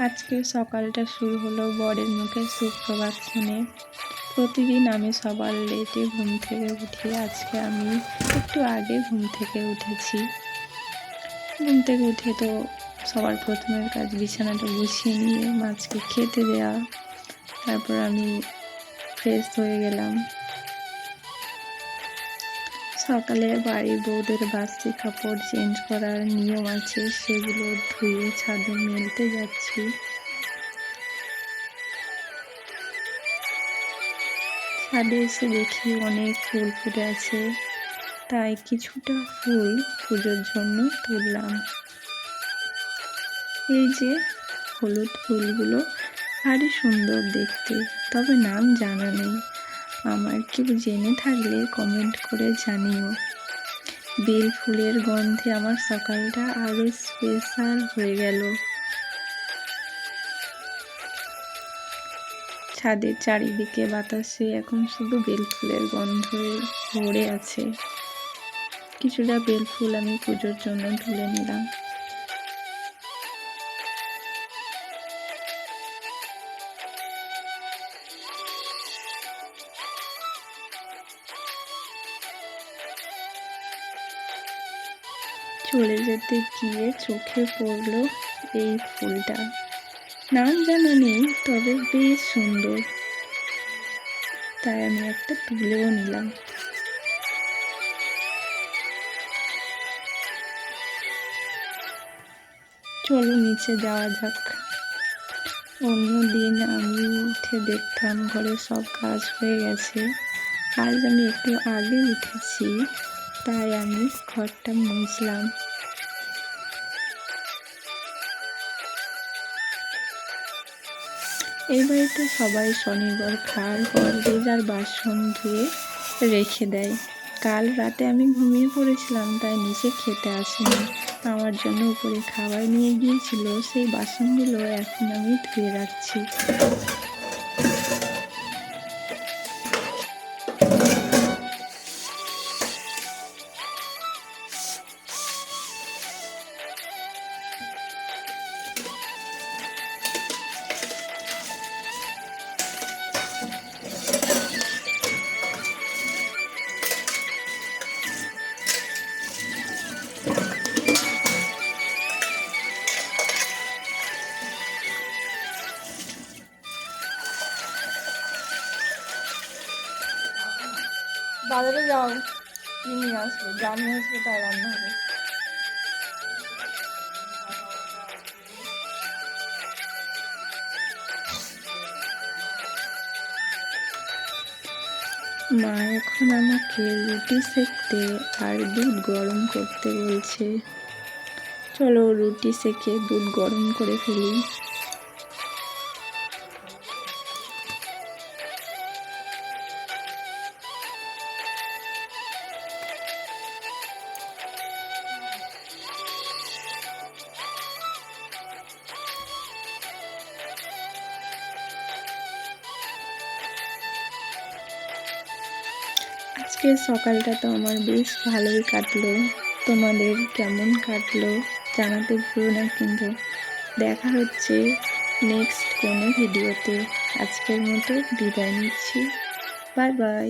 আজকের সকালটা শুরু হলো বরের মুখে সুপ্রভাত শুনে। প্রতিদিন আমি সবার লেটে ঘুম থেকে উঠি, আজকে আমি একটু আগে ঘুম থেকে উঠেছি। ঘুম থেকে উঠে তো সবার প্রথমের কাজ বিছানাটা গুছিয়ে নিয়ে মাছকে খেতে দেওয়া। তারপর আমি ফ্রেশ হয়ে গেলাম। সকালে বাড়ির বউদের বাসি কাপড় চেঞ্জ করার নিয়ম আছে, সেগুলো ধুয়ে ছাদে মেলতে যাচ্ছি। ছাদে এসে দেখি অনেক ফুল ফুটে আছে, তাই কিছুটা ফুল পুজোর জন্য তুললাম। এই যে হলুদ ফুলগুলো ভারী সুন্দর দেখতে, তবে নাম জানা নেই। আমার কেউ জেনে থাকলে কমেন্ট করে জানিও। বেল ফুলের গন্ধে আমার সকালটা আরো স্পেশাল হয়ে গেল। ছাদের চারিদিকে বাতাসে এখন শুধু বেল ফুলের গন্ধে ভরে আছে। কিছুটা বেল ফুল আমি পুজোর জন্য তুলে নিলাম। চলে যেতে গিয়ে চোখে পড়লো এই ফুলটা, নাম জানা নেই তবে বেশ সুন্দর, তাই আমি একটা তুলেও নিলাম। চলো নিচে যাওয়া যাক। অন্যদিন আমি উঠে দেখতাম ঘরে সব কাজ হয়ে গেছে, আজ আমি একটু আগে উঠেছি, তাই আমি ঘরটা মুছলাম। এই বাড়িতে সবাই শনিবার খাওয়ার পর যে যার বাসন ধুয়ে রেখে দেয়। কাল রাতে আমি ঘুমিয়ে পড়েছিলাম, তাই নিচে খেতে আসেনি। আমার জন্য উপরে খাবার নিয়ে গিয়েছিল, সেই বাসনগুলো এখন আমি ধুয়ে রাখছি। বাজারে যাও, কি নিয়ে আসবে, যা নিয়ে আসবে তাই রান্না হবে। মা এখন আমাকে রুটি সেঁকতে আর দুধ গরম করতে বলছে। চলো রুটি সেঁকে দুধ গরম করে ফেলি। আজকের সকালটা তো আমার বেশ ভালোই কাটলো। তোমাদের কেমন কাটলো জানাতে ভুলো না কিন্তু। দেখা হচ্ছে নেক্সট কোনো ভিডিওতে। আজকের মতো বিদায় নিচ্ছি। Bye bye.